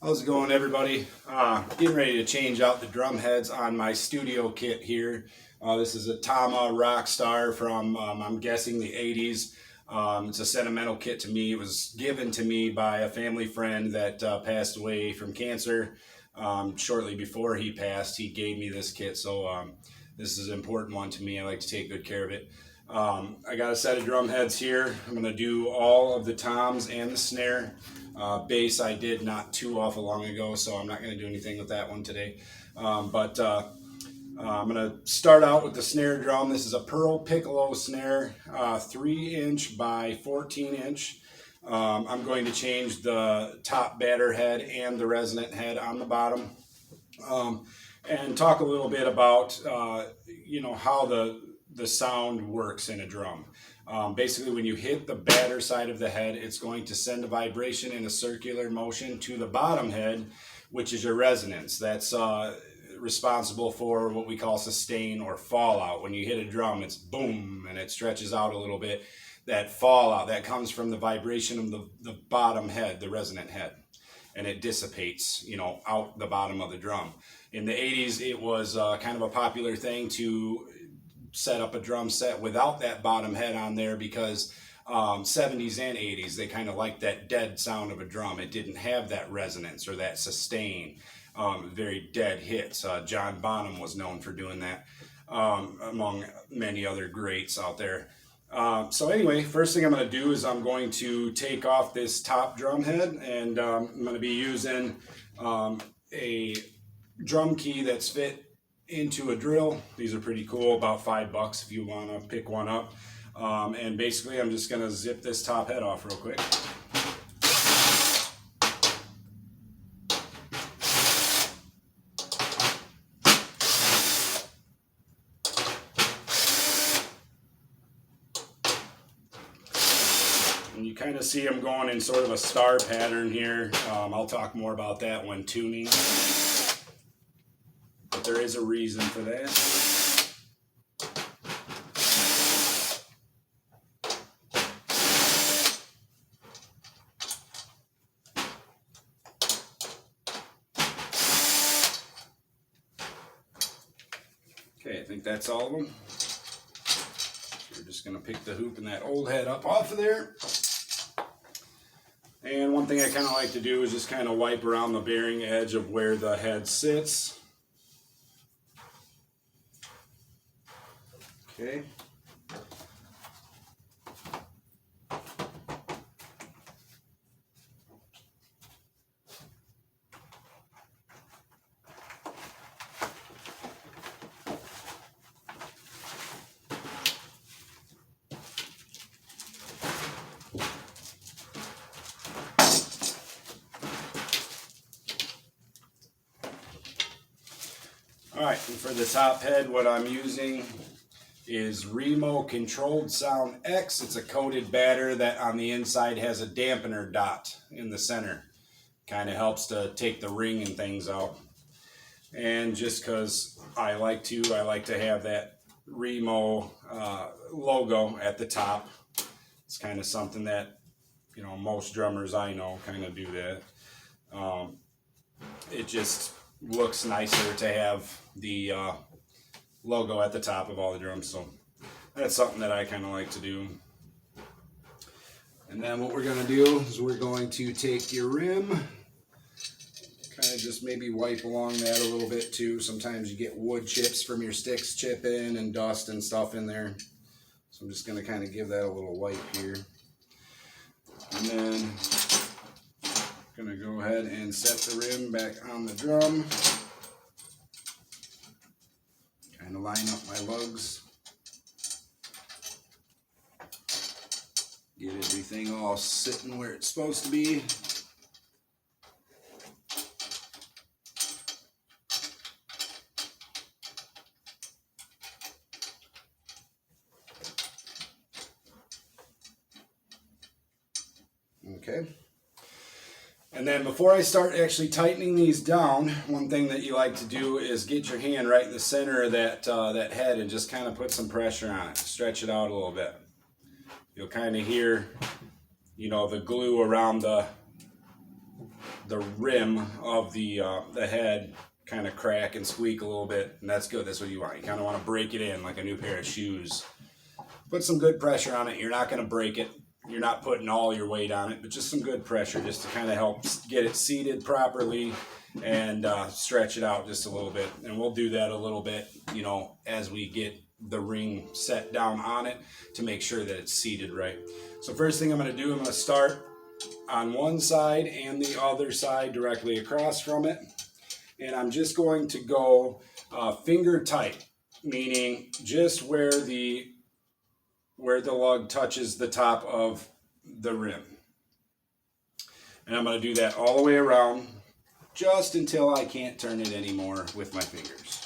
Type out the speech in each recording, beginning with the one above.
How's it going, everybody? Getting ready to change out the drum heads on my studio kit here. This is a Tama Rockstar from, I'm guessing, the 80s. It's a sentimental kit to me. It was given to me by a family friend that passed away from cancer. Shortly before he passed, he gave me this kit, so this is an important one to me. I like to take good care of it. I got a set of drum heads here. I'm going to do all of the toms and the snare. Bass I did not too awful long ago, so I'm not going to do anything with that one today. I'm going to start out with the snare drum. This is a Pearl Piccolo snare, 3-inch by 14-inch. I'm going to change the top batter head and the resonant head on the bottom, and talk a little bit about how the sound works in a drum. Basically, when you hit the batter side of the head, it's going to send a vibration in a circular motion to the bottom head, which is your resonance. That's responsible for what we call sustain or fallout. When you hit a drum, it's boom, and it stretches out a little bit. That fallout, that comes from the vibration of the bottom head, the resonant head, and it dissipates, out the bottom of the drum. In the 80s, it was kind of a popular thing to set up a drum set without that bottom head on there because 70s and 80s, they kind of liked that dead sound of a drum. It didn't have that resonance or that sustain. Very dead hits. John Bonham was known for doing that, among many other greats out there. So anyway, first thing I'm going to do is I'm going to take off this top drum head, and I'm going to be using a drum key that's fit into a drill. These are pretty cool, about $5 if you want to pick one up. And basically I'm just going to zip this top head off real quick. And you kind of see them going in sort of a star pattern here. I'll talk more about that when tuning. But there is a reason for that. Okay, I think that's all of them. So we're just going to pick the hoop and that old head up off of there. And one thing I kind of like to do is just kind of wipe around the bearing edge of where the head sits. Okay. All right, and for the top head, what I'm using is Remo Controlled Sound X. It's a coated batter that on the inside has a dampener dot in the center. Kind of helps to take the ring and things out. And just because I like to have that Remo logo at the top. It's kind of something that, most drummers I know kind of do that. It just looks nicer to have the logo at the top of all the drums, so that's something that I kind of like to do. And then what we're going to do is we're going to take your rim, kind of just maybe wipe along that a little bit too. Sometimes you get wood chips from your sticks chipping and dust and stuff in there, so I'm just going to kind of give that a little wipe here. And then I'm going to go ahead and set the rim back on the drum. Kind of line up my lugs. Get everything all sitting where it's supposed to be. Okay. And then before I start actually tightening these down, one thing that you like to do is get your hand right in the center of that head and just kind of put some pressure on it. Stretch it out a little bit. You'll kind of hear, the glue around the the rim of the head kind of crack and squeak a little bit, and that's good. That's what you want. You kind of want to break it in like a new pair of shoes. Put some good pressure on it. You're not going to break it. You're not putting all your weight on it, but just some good pressure just to kind of help get it seated properly and stretch it out just a little bit. And we'll do that a little bit, you know, as we get the ring set down on it to make sure that it's seated right. So first thing I'm going to do, I'm going to start on one side and the other side directly across from it. And I'm just going to go finger tight, meaning just where the lug touches the top of the rim. And I'm going to do that all the way around just until I can't turn it anymore with my fingers.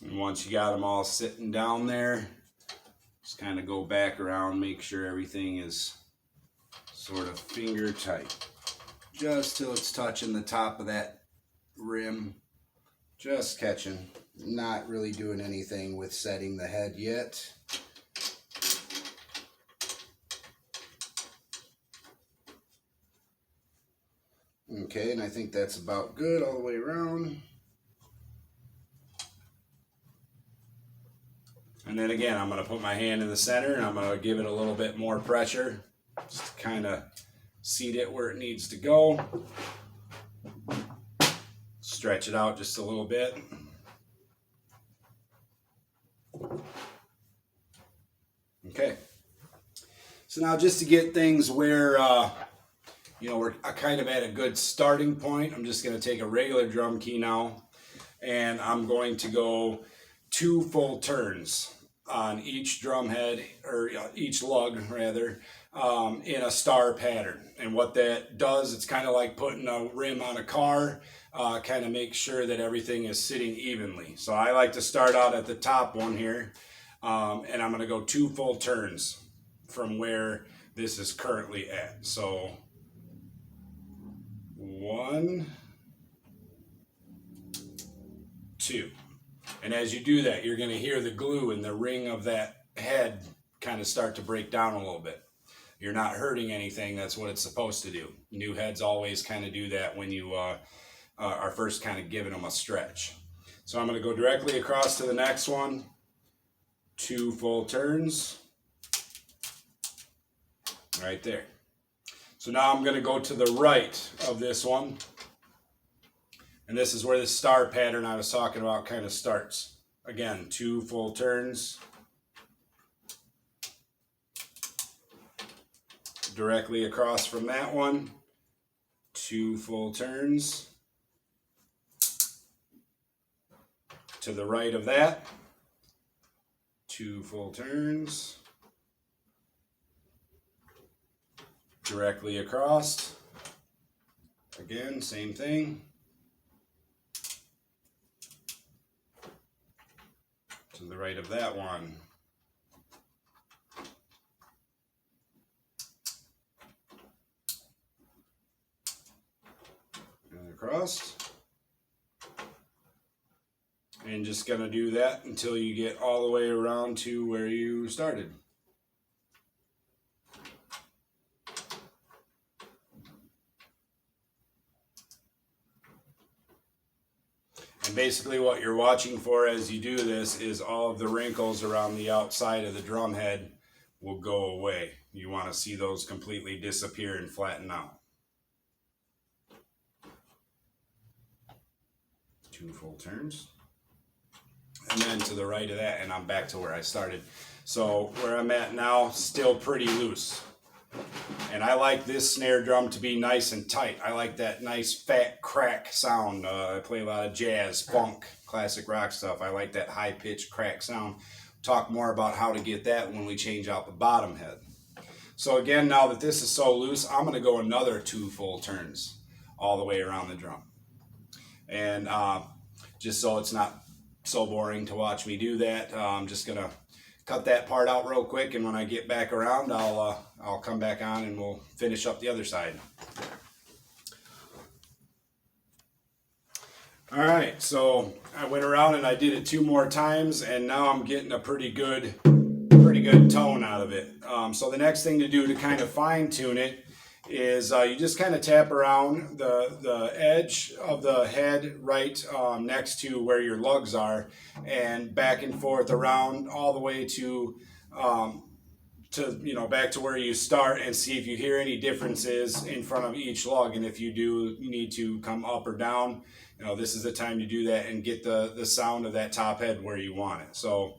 And once you got them all sitting down there, just kind of go back around, make sure everything is sort of finger tight. Just till it's touching the top of that rim. Just catching. Not really doing anything with setting the head yet. Okay, and I think that's about good all the way around. And then again, I'm going to put my hand in the center and I'm going to give it a little bit more pressure. Just to kind of seat it where it needs to go. Stretch it out just a little bit. Okay. So now just to get things where, you know, we're kind of at a good starting point, I'm just going to take a regular drum key now and I'm going to go 2 full turns on each drum head, or each lug rather, in a star pattern. And what that does, it's kind of like putting a rim on a car, kind of make sure that everything is sitting evenly. So I like to start out at the top one here, and I'm going to go 2 full turns from where this is currently at. So 1, 2. And as you do that, you're going to hear the glue in the ring of that head kind of start to break down a little bit. You're not hurting anything. That's what it's supposed to do. New heads always kind of do that when you are first kind of giving them a stretch. So I'm going to go directly across to the next one. 2 full turns. Right there. So now I'm going to go to the right of this one. And this is where the star pattern I was talking about kind of starts. Again, 2 full turns. Directly across from that one, 2 full turns. To the right of that, 2 full turns. Directly across. Again, same thing. To the right of that one. And across. And just going to do that until you get all the way around to where you started. And basically what you're watching for as you do this is all of the wrinkles around the outside of the drum head will go away. You want to see those completely disappear and flatten out. 2 full turns. And then to the right of that, and I'm back to where I started. So where I'm at now, still pretty loose. And I like this snare drum to be nice and tight. I like that nice fat crack sound. I play a lot of jazz, funk, classic rock stuff. I like that high pitched crack sound. Talk more about how to get that when we change out the bottom head. So again, now that this is so loose, I'm going to go another 2 full turns all the way around the drum. And just so it's not so boring to watch me do that, I'm just going to cut that part out real quick, and when I get back around, I'll come back on and we'll finish up the other side. All right, so I went around and I did it 2 more times, and now I'm getting a pretty good tone out of it. So the next thing to do to kind of fine tune it is you just kind of tap around the edge of the head right next to where your lugs are, and back and forth around all the way to back to where you start, and see if you hear any differences in front of each lug. And if you do, you need to come up or down. This is the time to do that and get the sound of that top head where you want it. So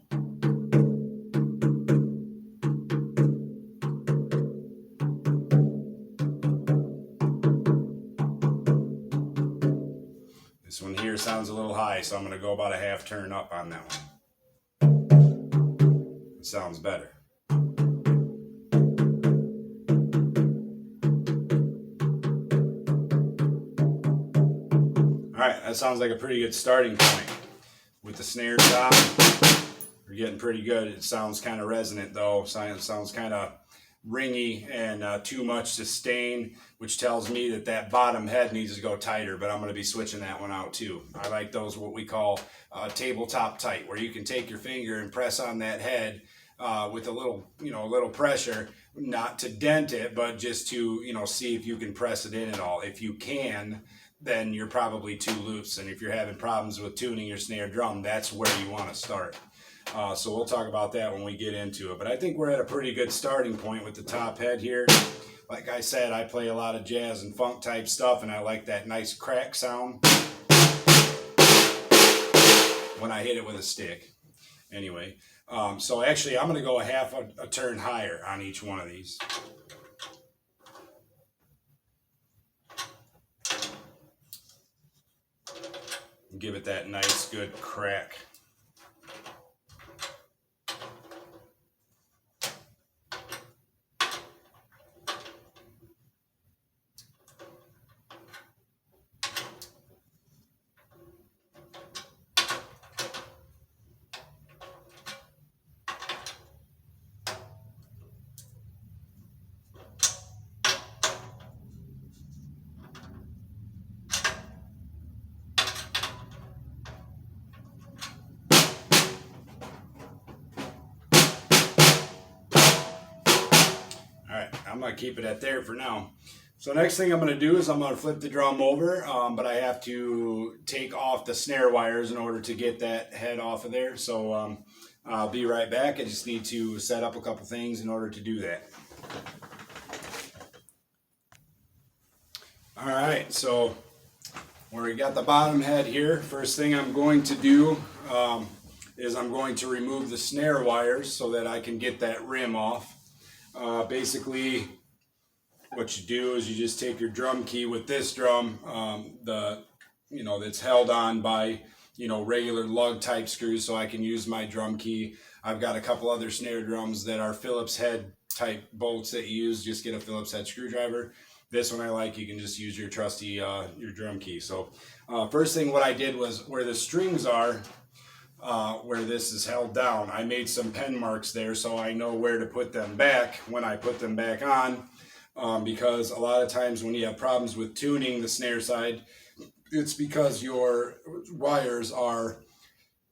this one here sounds a little high, so I'm going to go about a half turn up on that one. It sounds better. Alright, that sounds like a pretty good starting point. With the snare top, we're getting pretty good. It sounds kind of resonant though. It sounds kind of ringy and too much sustain, which tells me that bottom head needs to go tighter, but I'm going to be switching that one out too. I like those what we call tabletop tight, where you can take your finger and press on that head with a little pressure, not to dent it, but just to see if you can press it in at all. If you can, then you're probably too loose, and if you're having problems with tuning your snare drum, that's where you want to start. So we'll talk about that when we get into it. But I think we're at a pretty good starting point with the top head here. Like I said, I play a lot of jazz and funk type stuff, and I like that nice crack sound when I hit it with a stick. Anyway, so actually I'm going to go a half a turn higher on each one of these. Give it that nice good crack. I'm going to keep it at there for now. So next thing I'm going to do is I'm going to flip the drum over, but I have to take off the snare wires in order to get that head off of there. So I'll be right back. I just need to set up a couple things in order to do that. All right, so where we got the bottom head here, first thing I'm going to do is I'm going to remove the snare wires so that I can get that rim off. Basically, what you do is you just take your drum key with this drum, that's held on by regular lug type screws, so I can use my drum key. I've got a couple other snare drums that are Phillips head type bolts that you use. Just get a Phillips head screwdriver. This one I like. You can just use your trusty your drum key. So first thing what I did was where the strings are. Where this is held down, I made some pen marks there so I know where to put them back when I put them back on, because a lot of times when you have problems with tuning the snare side, it's because your wires are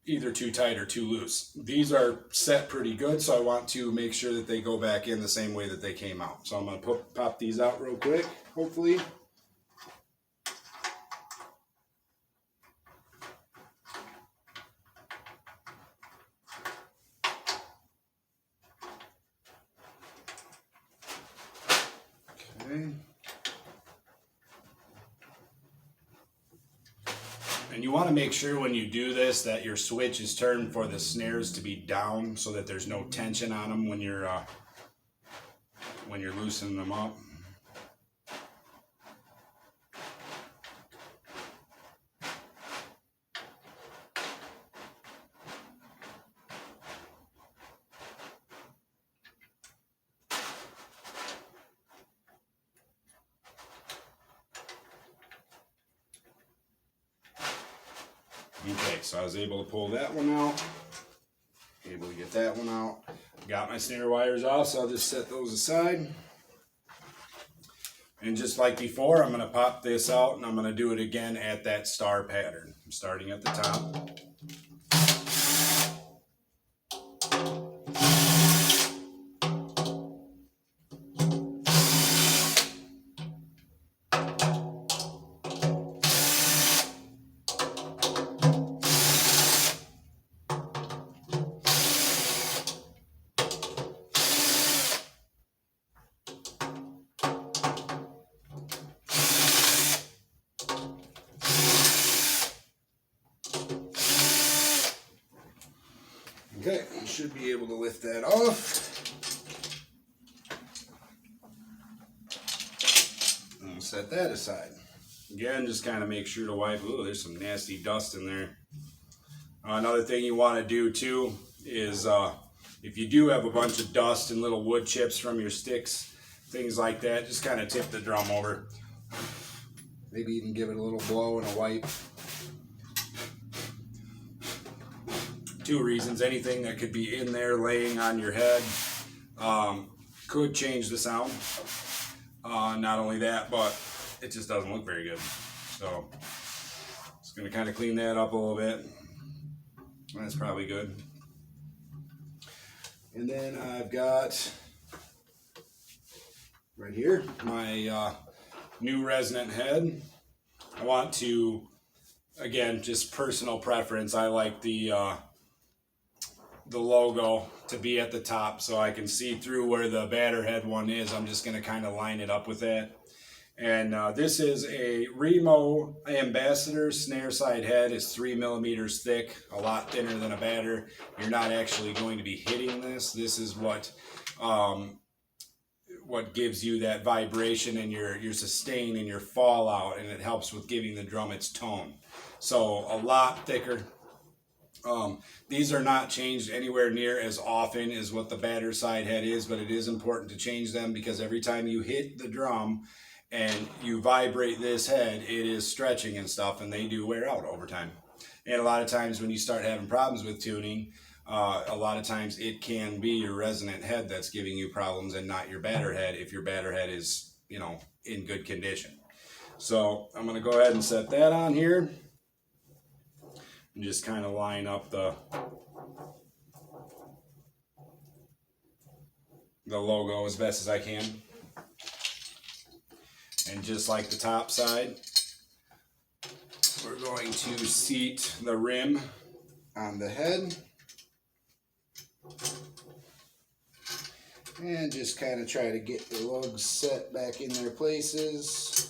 either too tight or too loose. These are set pretty good, so I want to make sure that they go back in the same way that they came out. So I'm going to pop these out real quick, hopefully. And you want to make sure when you do this that your switch is turned for the snares to be down so that there's no tension on them when you're when you're loosening them up. Okay, so I was able to pull that one out, able to get that one out. Got my snare wires off, so I'll just set those aside. And just like before, I'm going to pop this out and I'm going to do it again at that star pattern. I'm starting at the top. Okay, should be able to lift that off. And set that aside. Again, just kind of make sure to wipe. Ooh, there's some nasty dust in there. Another thing you want to do too is if you do have a bunch of dust and little wood chips from your sticks, things like that, just kind of tip the drum over. Maybe even give it a little blow and a wipe. Two reasons: anything that could be in there laying on your head could change the sound. Not only that, but it just doesn't look very good. So just going to kind of clean that up a little bit. That's probably good. And then I've got right here my new Resonant Head. I want to, again, just personal preference, I like the logo to be at the top so I can see through where the batter head one is. I'm just going to kind of line it up with that. And this is a Remo Ambassador snare side head. It's 3 millimeters thick, a lot thinner than a batter. You're not actually going to be hitting this. This is what gives you that vibration and your sustain and your fallout, and it helps with giving the drum its tone. So a lot thicker. These are not changed anywhere near as often as what the batter side head is, but it is important to change them because every time you hit the drum and you vibrate this head, it is stretching and stuff, and they do wear out over time. And a lot of times when you start having problems with tuning, a lot of times it can be your resonant head that's giving you problems and not your batter head if your batter head is, in good condition. So I'm going to go ahead and set that on here. And just kind of line up the logo as best as I can. And just like the top side, we're going to seat the rim on the head. And just kind of try to get the lugs set back in their places.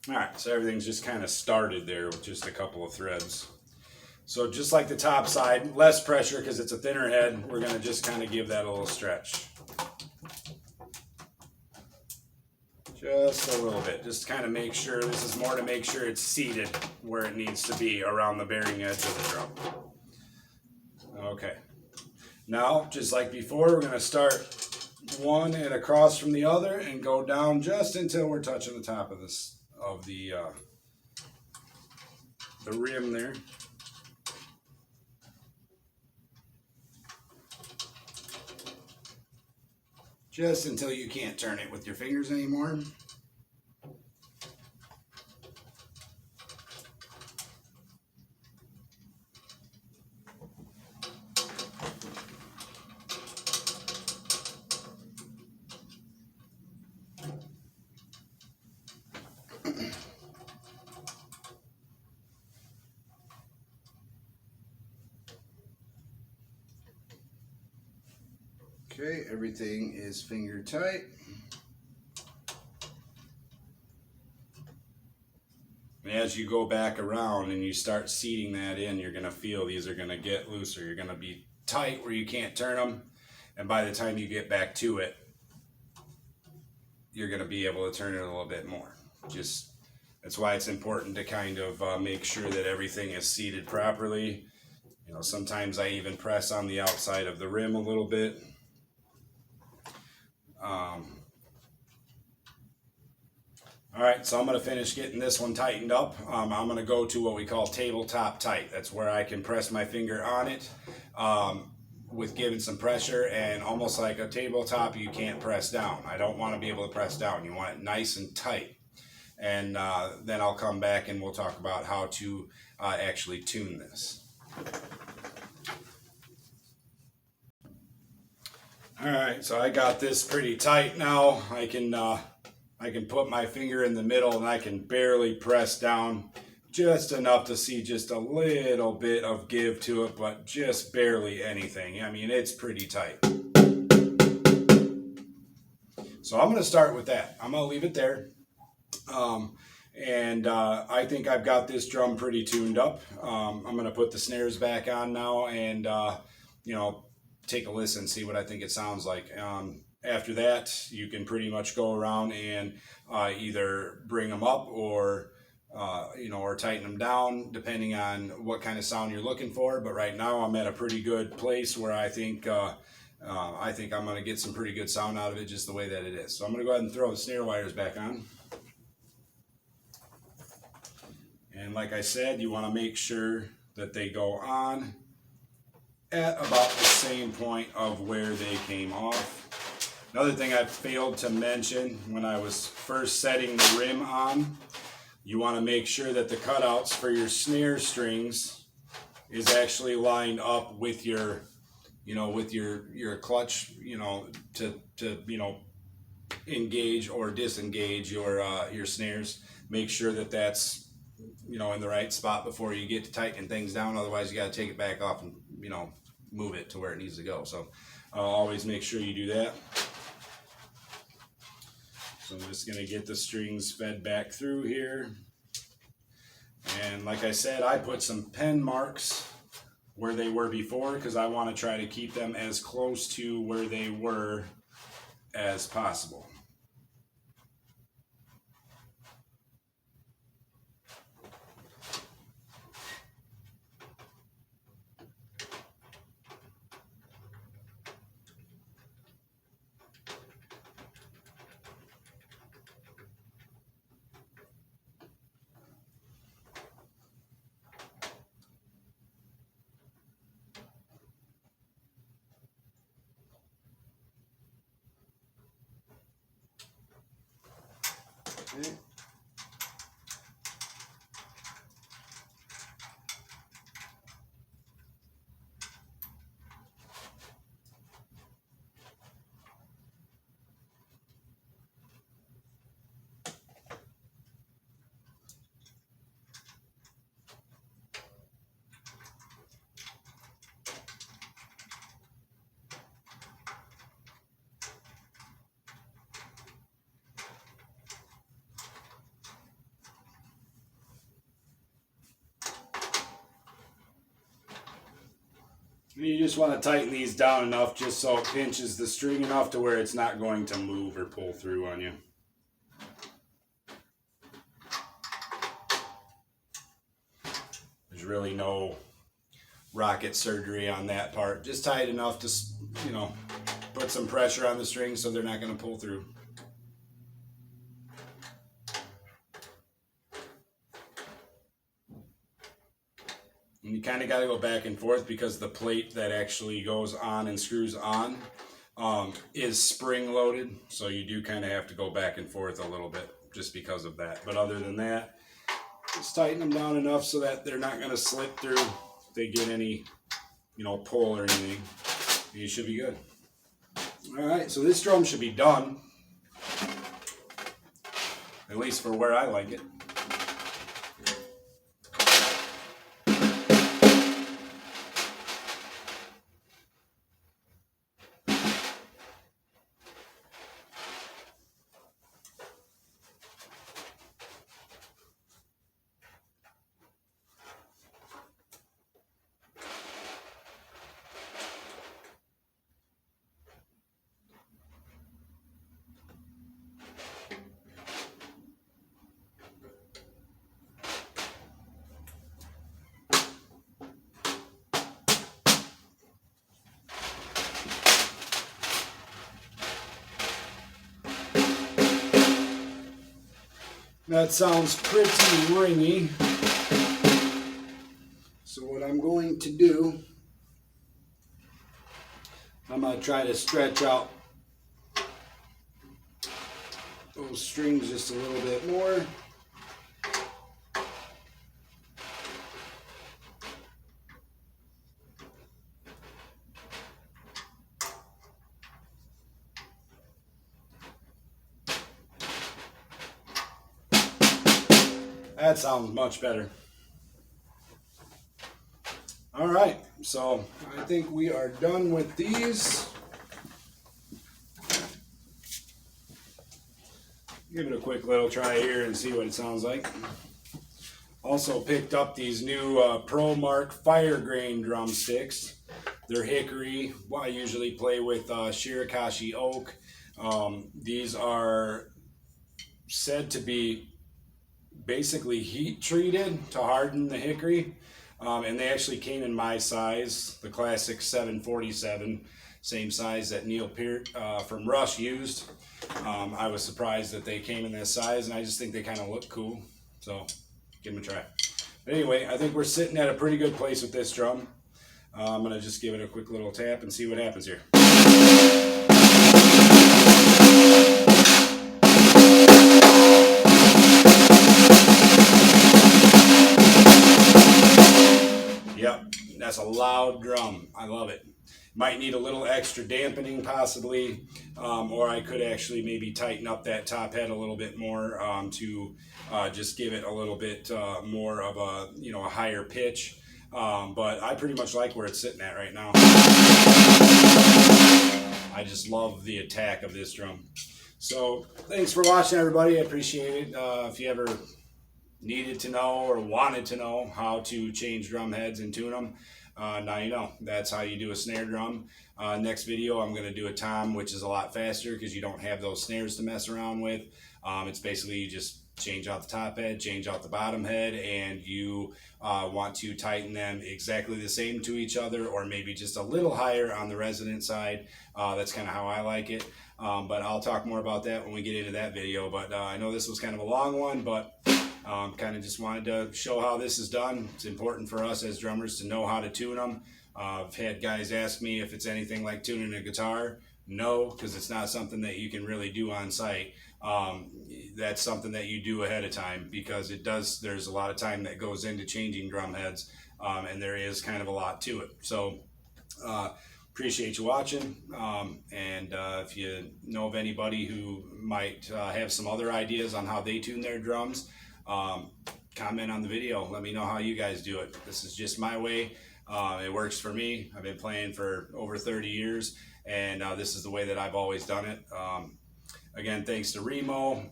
Alright, so everything's just kind of started there with just a couple of threads. So just like the top side, less pressure because it's a thinner head, we're going to just kind of give that a little stretch. Just a little bit, just kind of make sure, this is more to make sure it's seated where it needs to be around the bearing edge of the drum. Okay, now just like before, we're going to start one and across from the other and go down just until we're touching the top of this. Of the rim there. Just until you can't turn it with your fingers anymore. Okay, everything is finger tight. And as you go back around and you start seating that in, you're going to feel these are going to get looser. You're going to be tight where you can't turn them. And by the time you get back to it, you're going to be able to turn it a little bit more. That's why it's important to kind of make sure that everything is seated properly. You know, sometimes I even press on the outside of the rim a little bit. All right, so I'm going to finish getting this one tightened up. I'm going to go to what we call tabletop tight. That's where I can press my finger on it with giving some pressure, and almost like a tabletop, you can't press down. I don't want to be able to press down. You want it nice and tight. And then I'll come back and we'll talk about how to actually tune this. All right, so I got this pretty tight now. I can put my finger in the middle and I can barely press down just enough to see just a little bit of give to it, but just barely anything. I mean, it's pretty tight. So I'm going to start with that. I'm going to leave it there. I think I've got this drum pretty tuned up. I'm going to put the snares back on now and, you know, take a listen, see what I think it sounds like. After that, you can pretty much go around and either bring them up or, you know, or tighten them down depending on what kind of sound you're looking for. But right now I'm at a pretty good place where I think I'm going to get some pretty good sound out of it just the way that it is. So I'm going to go ahead and throw the snare wires back on. And like I said, you want to make sure that they go on at about the same point of where they came off. Another thing I failed to mention when I was first setting the rim on, you want to make sure that the cutouts for your snare strings is actually lined up with your, you know, with your clutch, you know, to you know, engage or disengage your snares. Make sure that that's, you know, in the right spot before you get to tightening things down. Otherwise, you got to take it back off and, you know, move it to where it needs to go. So always make sure you do that. So I'm just going to get the strings fed back through here. And like I said, I put some pen marks where they were before because I want to try to keep them as close to where they were as possible. Okay. You just want to tighten these down enough just so it pinches the string enough to where it's not going to move or pull through on you. There's really no rocket surgery on that part. Just tight enough to, you know, put some pressure on the strings so they're not going to pull through. And you kind of got to go back and forth because the plate that actually goes on and screws on is spring loaded. So you do kind of have to go back and forth a little bit just because of that. But other than that, just tighten them down enough so that they're not going to slip through if they get any, you know, pull or anything. You should be good. All right, so this drum should be done. At least for where I like it. That sounds pretty ringy. So what I'm going to do, I'm going to try to stretch out those strings just a little bit more. That sounds much better. All right, so I think we are done with these. Give it a quick little try here and see what it sounds like. Also picked up these new Pro Mark Fire Grain drumsticks. They're hickory. I usually play with Shirakashi oak. These are said to be basically heat treated to harden the hickory. And they actually came in my size, the classic 747, same size that Neil Peart from Rush used. I was surprised that they came in this size, and I just think they kind of look cool. So give them a try. But anyway, I think we're sitting at a pretty good place with this drum. I'm going to just give it a quick little tap and see what happens here. Yep, that's a loud drum. I love it. Might need a little extra dampening possibly, or I could actually maybe tighten up that top head a little bit more to just give it a little bit more of a, a higher pitch. But I pretty much like where it's sitting at right now. I just love the attack of this drum. So thanks for watching, everybody. I appreciate it. If you ever needed to know or wanted to know how to change drum heads and tune them, now you know. That's how you do a snare drum. Next video I'm going to do a tom, which is a lot faster because you don't have those snares to mess around with. It's basically you just change out the top head, change out the bottom head, and you want to tighten them exactly the same to each other, or maybe just a little higher on the resonant side. That's kind of how I like it. But I'll talk more about that when we get into that video. But I know this was kind of a long one, but kind of just wanted to show how this is done. It's important for us as drummers to know how to tune them. I've had guys ask me if it's anything like tuning a guitar. No, because it's not something that you can really do on site. That's something that you do ahead of time, because there's a lot of time that goes into changing drum heads, and there is kind of a lot to it. So appreciate you watching, and if you know of anybody who might have some other ideas on how they tune their drums, comment on the video. Let me know how you guys do it. This is just my way. It works for me. I've been playing for over 30 years, and this is the way that I've always done it. Again, thanks to Remo.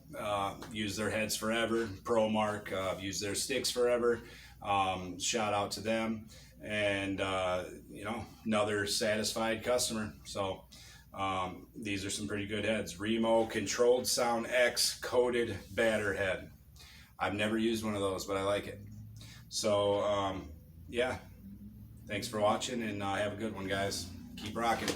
Use their heads forever. Pro Mark, use their sticks forever. Shout out to them. And another satisfied customer. So these are some pretty good heads. Remo Controlled Sound X Coated Batter Head. I've never used one of those, but I like it. So yeah, thanks for watching, and have a good one, guys. Keep rocking.